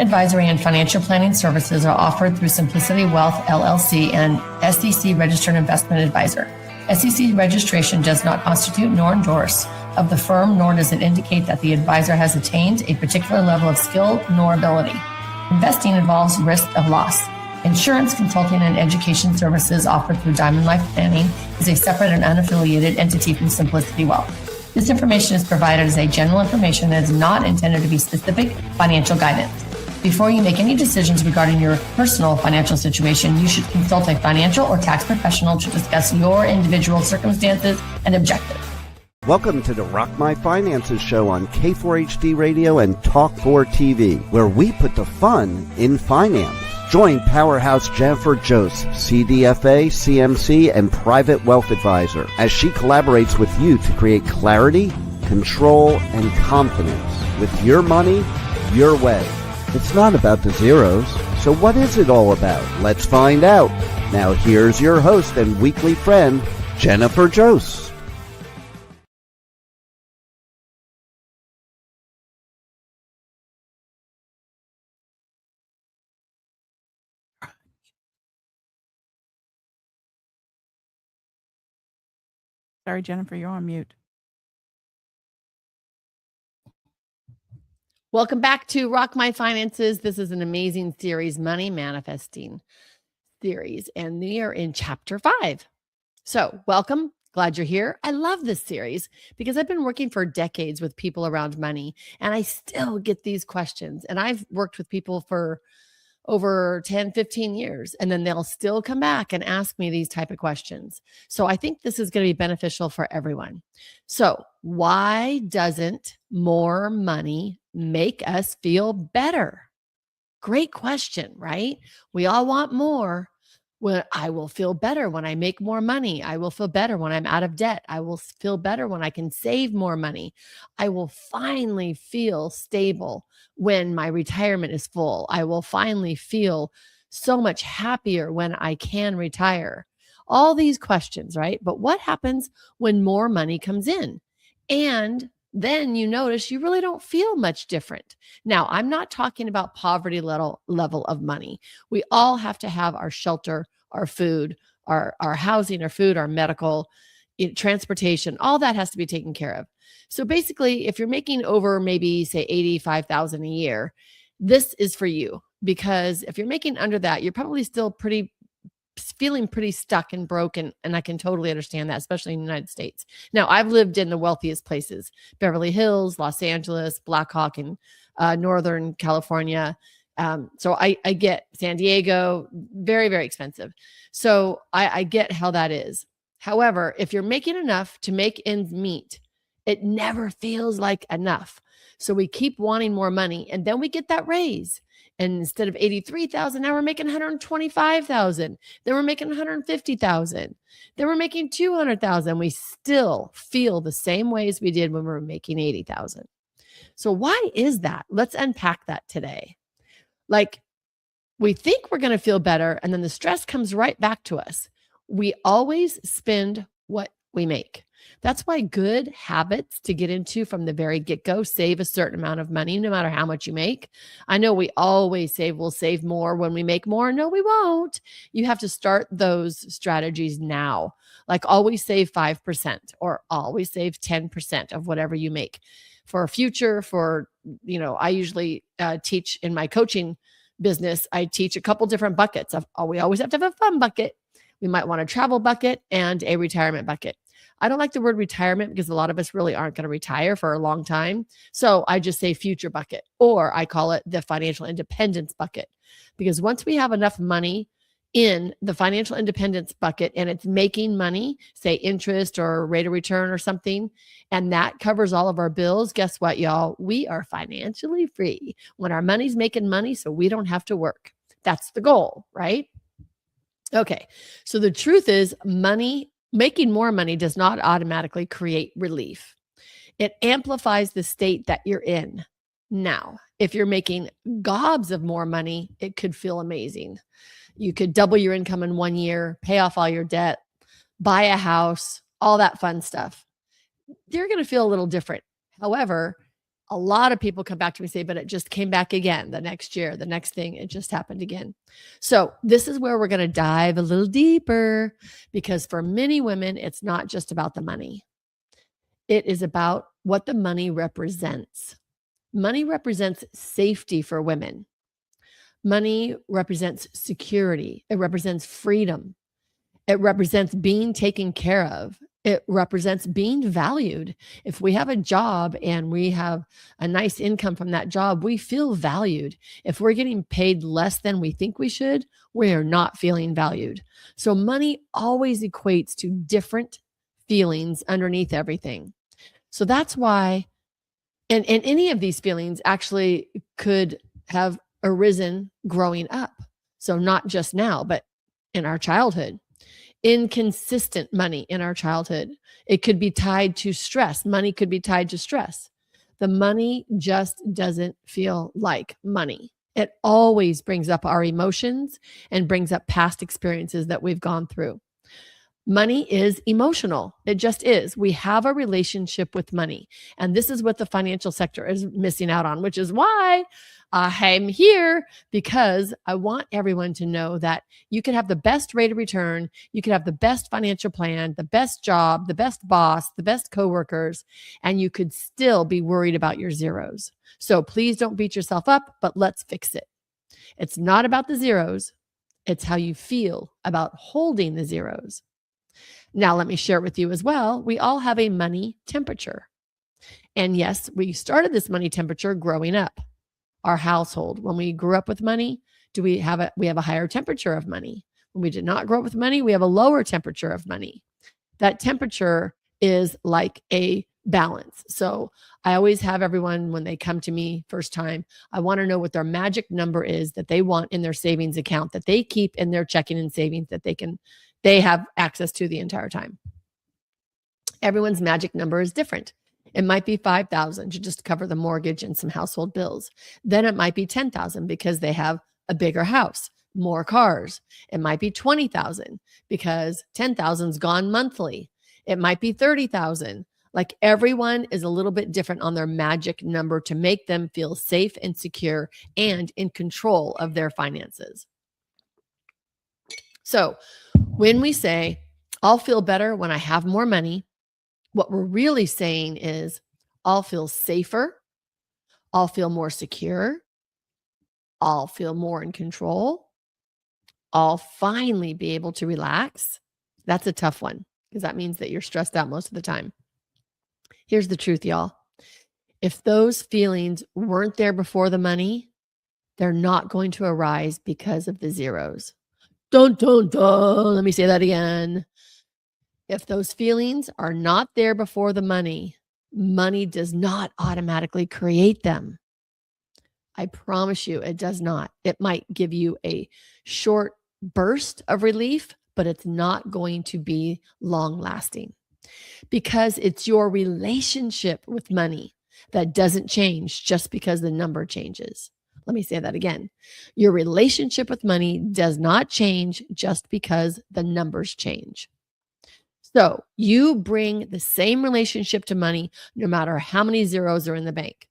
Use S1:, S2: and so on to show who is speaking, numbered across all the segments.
S1: advisory and financial planning services are offered through Simplicity Wealth LLC and SEC Registered Investment Advisor. SEC registration does not constitute nor endorse of the firm, nor does it indicate that the advisor has attained a particular level of skill nor ability. Investing involves risk of loss. Insurance, consulting, and education services offered through Diamond Life Planning is a separate and unaffiliated entity from Simplicity Wealth. This information is provided as a general information that is not intended to be specific financial guidance. Before you make any decisions regarding your personal financial situation, you should consult a financial or tax professional to discuss your individual circumstances and objectives.
S2: Welcome to the Rock My Finances show on K4HD Radio and Talk4 TV, where we put the fun in finance. Join Powerhouse Jennifer Joseph, CDFA, CMC, and Private Wealth Advisor, as she collaborates with you to create clarity, control, and confidence with your money, your way. It's not about the zeros, so what is it all about? Let's find out. Now here's your host and weekly friend, Jennifer Joseph.
S3: Sorry, Jennifer, you're on mute.
S1: Welcome back to Rock My Finances. This is an amazing series, Money Manifesting series, and we are in chapter 5. So welcome. Glad you're here. I love this series because I've been working for decades with people around money, and I still get these questions. And I've worked with people for over 10, 15 years, and then they'll still come back and ask me these type of questions. So I think this is going to be beneficial for everyone. So why doesn't more money make us feel better? Great question, right? We all want more. Well, I will feel better when I make more money. I will feel better when I'm out of debt. I will feel better when I can save more money. I will finally feel stable when my retirement is full. I will finally feel so much happier when I can retire. All these questions, right? But what happens when more money comes in? And then you notice you really don't feel much different. Now, I'm not talking about poverty level of money. We all have to have our shelter, our food, our housing, our food, our medical, transportation, all that has to be taken care of. So basically, if you're making over maybe say $85,000 a year, this is for you, because if you're making under that, you're probably still feeling pretty stuck and broken. And I can totally understand that, especially in the United States. Now, I've lived in the wealthiest places, Beverly Hills, Los Angeles, Black Hawk in Northern California. So I get San Diego, very, very expensive. So I get how that is. However, if you're making enough to make ends meet, it never feels like enough. So we keep wanting more money, and then we get that raise. And instead of $83,000, now we're making $125,000. Then we're making $150,000. Then we're making $200,000. We still feel the same way as we did when we were making $80,000. So why is that? Let's unpack that today. Like, we think we're going to feel better, and then the stress comes right back to us. We always spend what we make. That's why good habits to get into from the very get-go: save a certain amount of money, no matter how much you make. I know we always say we'll save more when we make more. No, we won't. You have to start those strategies now. Like, always save 5% or always save 10% of whatever you make for a future. I usually teach in my coaching business. I teach a couple different buckets. We always have to have a fun bucket. We might want a travel bucket and a retirement bucket. I don't like the word retirement because a lot of us really aren't going to retire for a long time. So I just say future bucket, or I call it the financial independence bucket, because once we have enough money in the financial independence bucket and it's making money, say interest or rate of return or something, and that covers all of our bills, guess what, y'all? We are financially free when our money's making money, so we don't have to work. That's the goal, right? Okay. So the truth is, making more money does not automatically create relief. It amplifies the state that you're in. Now, if you're making gobs of more money, it could feel amazing. You could double your income in 1 year, pay off all your debt, buy a house, all that fun stuff. You're going to feel a little different. However, A lot of people come back to me and say, but it just came back again the next year, the next thing, it just happened again. So this is where we're going to dive a little deeper, because for many women, it's not just about the money. It is about what the money represents. Money represents safety for women. Money represents security. It represents freedom. It represents being taken care of. It represents being valued. If we have a job and we have a nice income from that job, we feel valued. If we're getting paid less than we think we should, we are not feeling valued. So money always equates to different feelings underneath everything. So that's why, and any of these feelings actually could have arisen growing up. So not just now, but in our childhood. Inconsistent money in our childhood. It could be tied to stress. Money could be tied to stress. The money just doesn't feel like money. It always brings up our emotions and brings up past experiences that we've gone through. Money is emotional. It just is. We have a relationship with money. And this is what the financial sector is missing out on, which is why I'm here, because I want everyone to know that you can have the best rate of return. You can have the best financial plan, the best job, the best boss, the best coworkers, and you could still be worried about your zeros. So please don't beat yourself up, but let's fix it. It's not about the zeros. It's how you feel about holding the zeros. Now, let me share with you as well. We all have a money temperature. And yes, we started this money temperature growing up. Our household, when we grew up with money, we have a higher temperature of money. When we did not grow up with money, we have a lower temperature of money. That temperature is like a balance. So I always have everyone, when they come to me first time, I want to know what their magic number is that they want in their savings account, that they keep in their checking and savings, that they have access to the entire time. Everyone's magic number is different. It might be $5,000 to just cover the mortgage and some household bills. Then it might be $10,000 because they have a bigger house, more cars. It might be $20,000 because $10,000's gone monthly. It might be $30,000. Like, everyone is a little bit different on their magic number to make them feel safe and secure and in control of their finances. So when we say, I'll feel better when I have more money, what we're really saying is, I'll feel safer. I'll feel more secure. I'll feel more in control. I'll finally be able to relax. That's a tough one, because that means that you're stressed out most of the time. Here's the truth, y'all. If those feelings weren't there before the money, they're not going to arise because of the zeros. Dun, dun, dun. Let me say that again. If those feelings are not there before the money, money does not automatically create them. I promise you, it does not. It might give you a short burst of relief, but it's not going to be long lasting, because it's your relationship with money that doesn't change just because the number changes. Let me say that again. Your relationship with money does not change just because the numbers change. So you bring the same relationship to money no matter how many zeros are in the bank.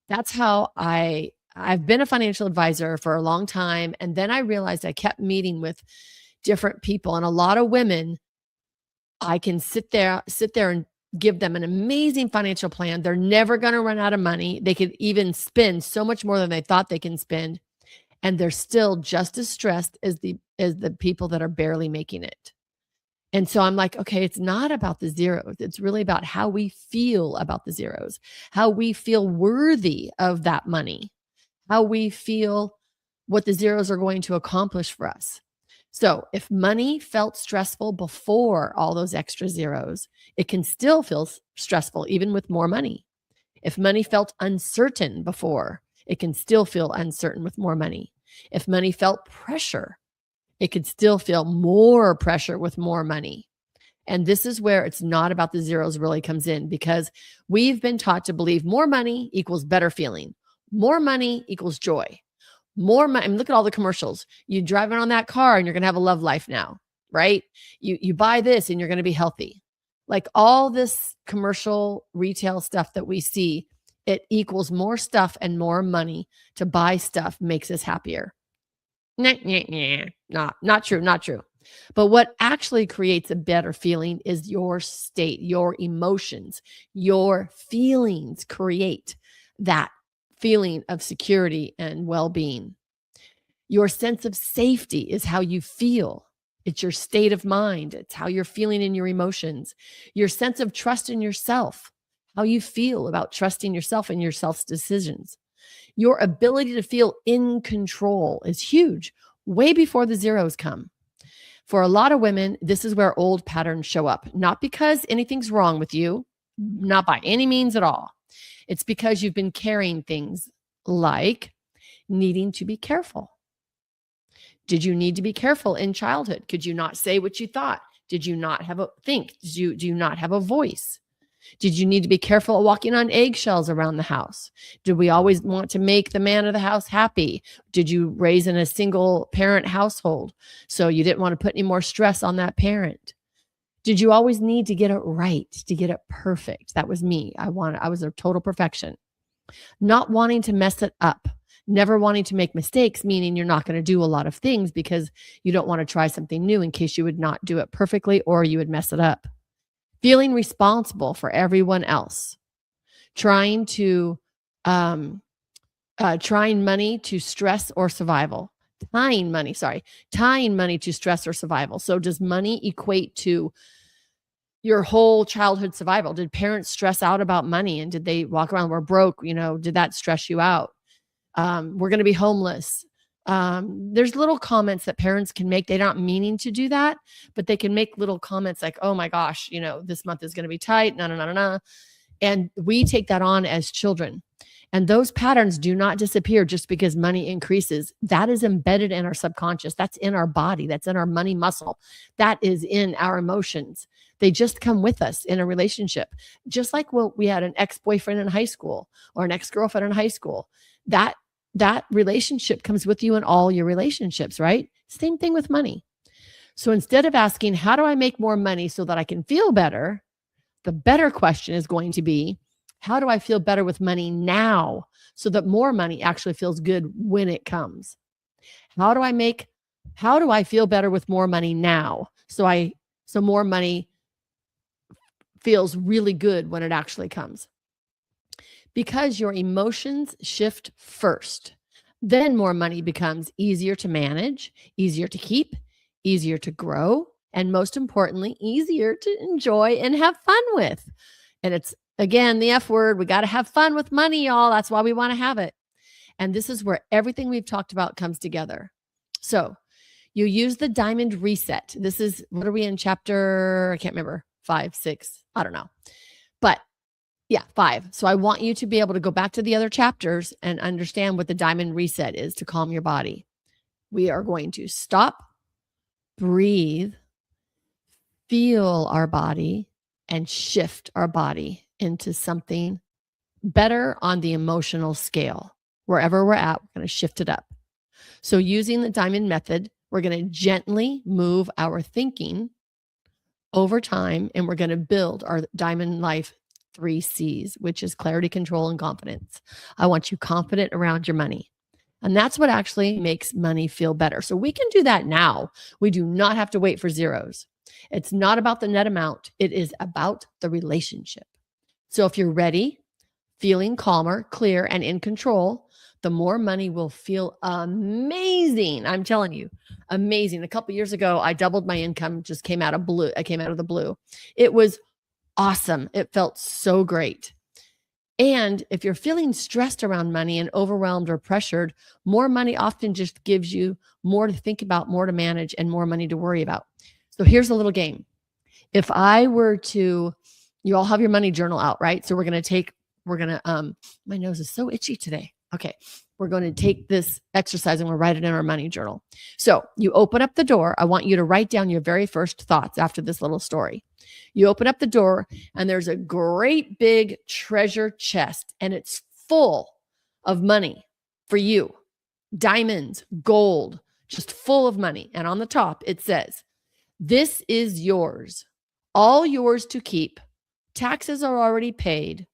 S1: That's how I've been a financial advisor for a long time. And then I realized I kept meeting with different people, and a lot of women. I can sit there and give them an amazing financial plan. They're never going to run out of money. They could even spend so much more than they thought they can spend. And they're still just as stressed as the people that are barely making it. And so I'm like, okay, it's not about the zeros. It's really about how we feel about the zeros, how we feel worthy of that money, how we feel what the zeros are going to accomplish for us. So if money felt stressful before all those extra zeros, it can still feel stressful even with more money. If money felt uncertain before, it can still feel uncertain with more money. If money felt pressure, it could still feel more pressure with more money. And this is where it's not about the zeros really comes in, because we've been taught to believe more money equals better feeling. More money equals joy. More money. I mean, look at all the commercials. You drive on that car and you're going to have a love life now, right? You buy this and you're going to be healthy. Like, all this commercial retail stuff that we see it equals more stuff and more money to buy stuff makes us happier. Not true. But what actually creates a better feeling is your state, your emotions, your feelings create that feeling of security and well-being. Your sense of safety is how you feel. It's your state of mind. It's how you're feeling in your emotions. Your sense of trust in yourself, how you feel about trusting yourself and your self's decisions. Your ability to feel in control is huge, way before the zeros come. For a lot of women, this is where old patterns show up, not because anything's wrong with you, not by any means at all. It's because you've been carrying things like needing to be careful. Did you need to be careful in childhood? Could you not say what you thought? Did you not have a think? Do you not have a voice? Did you need to be careful walking on eggshells around the house? Did we always want to make the man of the house happy? Did you raise in a single parent household so you didn't want to put any more stress on that parent? Did you always need to get it right, to get it perfect? That was me. I was a total perfection. Not wanting to mess it up. Never wanting to make mistakes, meaning you're not going to do a lot of things because you don't want to try something new in case you would not do it perfectly or you would mess it up. Feeling responsible for everyone else. Trying money to stress or survival. Tying money to stress or survival. So does money equate to your whole childhood survival? Did parents stress out about money and did they walk around, we're broke? Did that stress you out? We're going to be homeless. There's little comments that parents can make. They're not meaning to do that, but they can make little comments like, oh my gosh, this month is going to be tight. No. And we take that on as children. And those patterns do not disappear just because money increases. That is embedded in our subconscious. That's in our body. That's in our money muscle. That is in our emotions. They just come with us in a relationship. Just like when we had an ex-boyfriend in high school or an ex-girlfriend in high school, that relationship comes with you in all your relationships, right? Same thing with money. So instead of asking, how do I make more money so that I can feel better? The better question is going to be, how do I feel better with money now so that more money actually feels good when it comes? How do I feel better with more money now so more money feels really good when it actually comes? Because your emotions shift first. Then more money becomes easier to manage, easier to keep, easier to grow, and most importantly, easier to enjoy and have fun with. And it's, again, the F word. We got to have fun with money, y'all. That's why we want to have it. And this is where everything we've talked about comes together. So you use the diamond reset. This is, what are we in chapter? I can't remember. 5, 6, I don't know. But yeah, 5. So I want you to be able to go back to the other chapters and understand what the diamond reset is to calm your body. We are going to stop, breathe, feel our body, and shift our body into something better on the emotional scale. Wherever we're at, we're going to shift it up. So using the diamond method, we're going to gently move our thinking over time, and we're going to build our diamond life 3 C's, which is clarity, control, and confidence. I want you confident around your money. And that's what actually makes money feel better. So we can do that now. We do not have to wait for zeros. It's not about the net amount. It is about the relationship. So if you're ready, feeling calmer, clear, and in control, the more money will feel amazing. I'm telling you, amazing. A couple years ago, I doubled my income, just came out of the blue. It was awesome. It felt so great. And if you're feeling stressed around money and overwhelmed or pressured, more money often just gives you more to think about, more to manage, and more money to worry about. So here's a little game. If I were to, you all have your money journal out, right? So my nose is so itchy today. Okay. We're going to take this exercise and we'll write it in our money journal. So you open up the door. I want you to write down your very first thoughts after this little story. You open up the door and there's a great big treasure chest and it's full of money for you. Diamonds, gold, just full of money. And on the top, it says, "This is yours, all yours to keep. Taxes are already paid.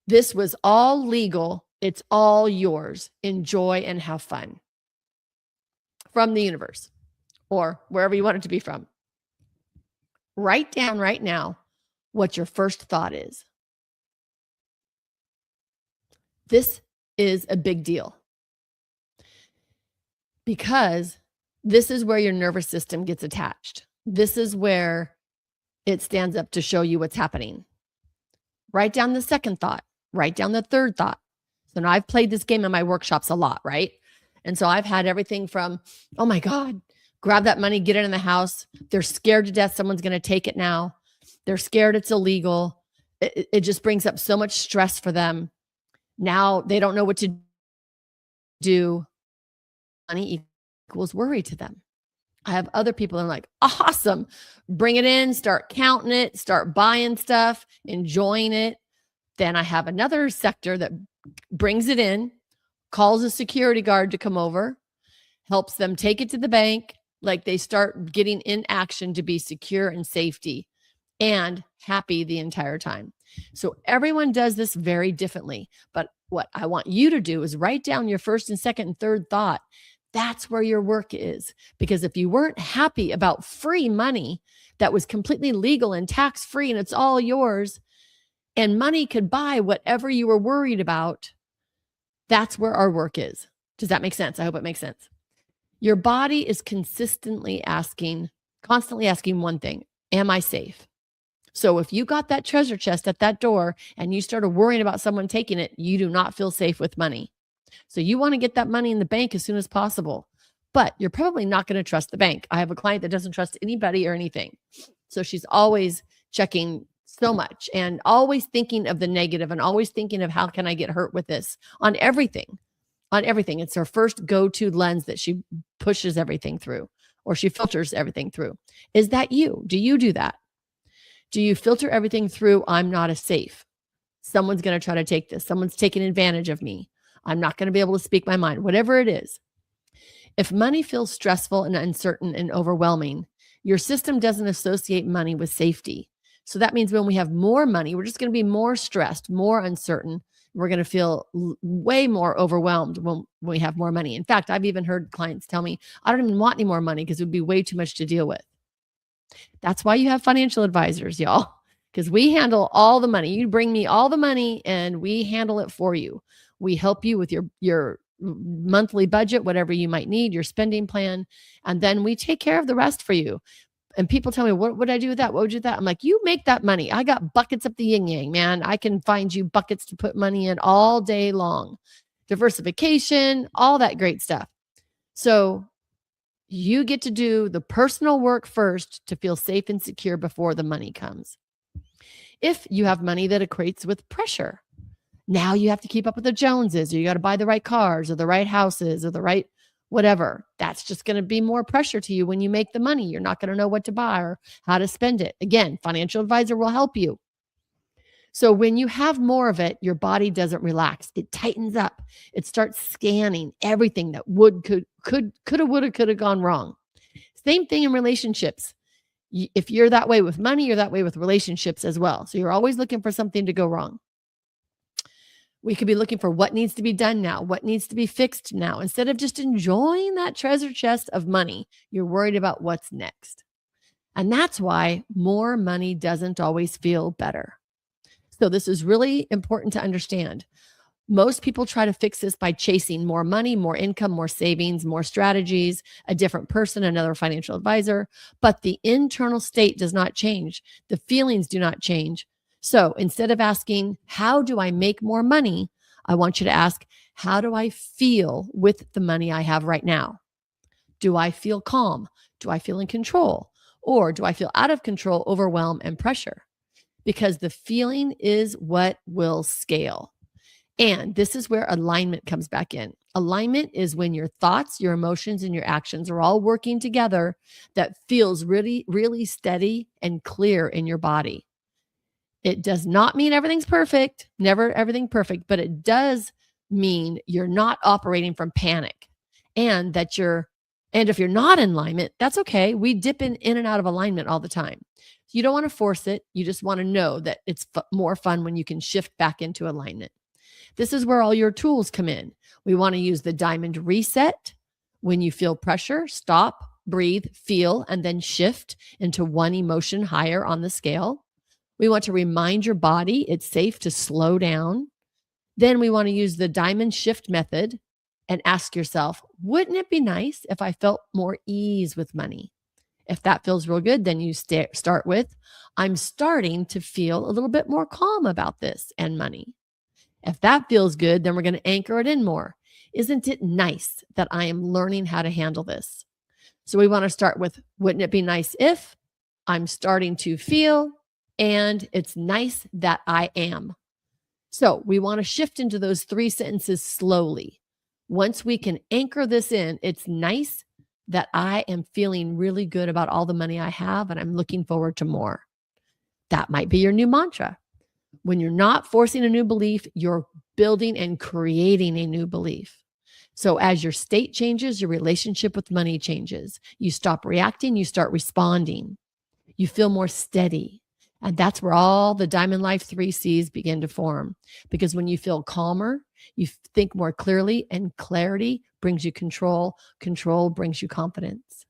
S1: This was all legal. It's all yours. Enjoy and have fun. From the universe or wherever you want it to be from. Write down right now what your first thought is. This is a big deal because this is where your nervous system gets attached. This is where it stands up to show you what's happening. Write down the second thought. Write down the third thought. So now I've played this game in my workshops a lot, right? And so I've had everything from, oh my God, grab that money, get it in the house. They're scared to death someone's going to take it now. They're scared it's illegal. It just brings up so much stress for them. Now they don't know what to do. Money equals worry to them. I have other people that are like, awesome, bring it in, start counting it, start buying stuff, enjoying it. Then I have another sector that brings it in, calls a security guard to come over, helps them take it to the bank. Like they start getting in action to be secure and safety and happy the entire time. So everyone does this very differently. But what I want you to do is write down your first and second and third thought. That's where your work is. Because if you weren't happy about free money that was completely legal and tax-free and it's all yours, and money could buy whatever you were worried about, that's where our work is. Does that make sense? I hope it makes sense. Your body is constantly asking one thing: am I safe? So if you got that treasure chest at that door and you started worrying about someone taking it, you do not feel safe with money. So you want to get that money in the bank as soon as possible, but you're probably not going to trust the bank. I have a client that doesn't trust anybody or anything. So she's always checking so much and always thinking of the negative and always thinking of how can I get hurt with this on everything. It's her first go-to lens that she pushes everything through, or she filters everything through. Is that you? Do you do that? Do you filter everything through, I'm not as safe? Someone's going to try to take this. Someone's taking advantage of me. I'm not going to be able to speak my mind, whatever it is. If money feels stressful and uncertain and overwhelming, your system doesn't associate money with safety. So that means when we have more money, we're just going to be more stressed, more uncertain. We're going to feel way more overwhelmed when we have more money. In fact, I've even heard clients tell me, I don't even want any more money because it would be way too much to deal with. That's why you have financial advisors, y'all, because we handle all the money. You bring me all the money and we handle it for you. We help you with your monthly budget, whatever you might need, your spending plan, and then we take care of the rest for you. And people tell me, what would I do with that? What would you do with that? I'm like, you make that money. I got buckets up the yin yang, man. I can find you buckets to put money in all day long. Diversification, all that great stuff. So you get to do the personal work first to feel safe and secure before the money comes. If you have money that equates with pressure, now you have to keep up with the Joneses, or you got to buy the right cars or the right houses or the right whatever. That's just going to be more pressure to you when you make the money. You're not going to know what to buy or how to spend it. Again, financial advisor will help you. So when you have more of it, your body doesn't relax. It tightens up. It starts scanning everything that could have gone wrong. Same thing in relationships. If you're that way with money, you're that way with relationships as well. So you're always looking for something to go wrong. We could be looking for what needs to be done now, what needs to be fixed now. Instead of just enjoying that treasure chest of money, you're worried about what's next. And that's why more money doesn't always feel better. So this is really important to understand. Most people try to fix this by chasing more money, more income, more savings, more strategies, a different person, another financial advisor. But the internal state does not change. The feelings do not change. So instead of asking, how do I make more money? I want you to ask, how do I feel with the money I have right now? Do I feel calm? Do I feel in control? Or do I feel out of control, overwhelm, and pressure? Because the feeling is what will scale. And this is where alignment comes back in. Alignment is when your thoughts, your emotions, and your actions are all working together that feels really, really steady and clear in your body. It does not mean everything's perfect, never everything perfect, but it does mean you're not operating from panic, and if you're not in alignment, that's okay. We dip in and out of alignment all the time. You don't want to force it. You just want to know that it's more fun when you can shift back into alignment. This is where all your tools come in. We want to use the diamond reset. When you feel pressure, stop, breathe, feel, and then shift into one emotion higher on the scale. We want to remind your body it's safe to slow down. Then we want to use the diamond shift method and ask yourself, wouldn't it be nice if I felt more ease with money? If that feels real good, then you start with, I'm starting to feel a little bit more calm about this and money. If that feels good, then we're going to anchor it in more. Isn't it nice that I am learning how to handle this? So we want to start with, wouldn't it be nice if I'm starting to feel, and it's nice that I am. So we want to shift into those 3 sentences slowly. Once we can anchor this in, it's nice that I am feeling really good about all the money I have, and I'm looking forward to more. That might be your new mantra. When you're not forcing a new belief, you're building and creating a new belief. So as your state changes, your relationship with money changes. You stop reacting, you start responding. You feel more steady. And that's where all the Diamond Life 3 C's begin to form. Because when you feel calmer, you think more clearly, and clarity brings you control. Control brings you confidence.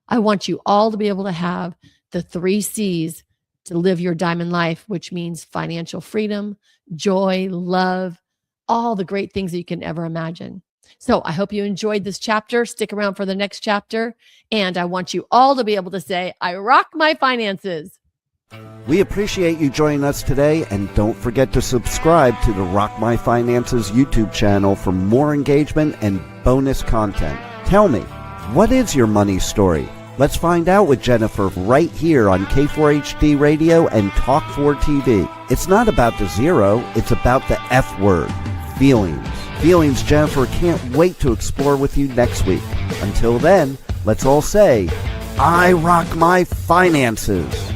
S1: I want you all to be able to have the 3 C's to live your diamond life, which means financial freedom, joy, love, all the great things that you can ever imagine. So I hope you enjoyed this chapter. Stick around for the next chapter. And I want you all to be able to say, I rock my finances.
S2: We appreciate you joining us today, and don't forget to subscribe to the Rock My Finances YouTube channel for more engagement and bonus content. Tell me, what is your money story? Let's find out with Jennifer right here on K4HD Radio and Talk4 TV. It's not about the zero, it's about the F word, feelings. Feelings Jennifer can't wait to explore with you next week. Until then, let's all say, I rock my finances.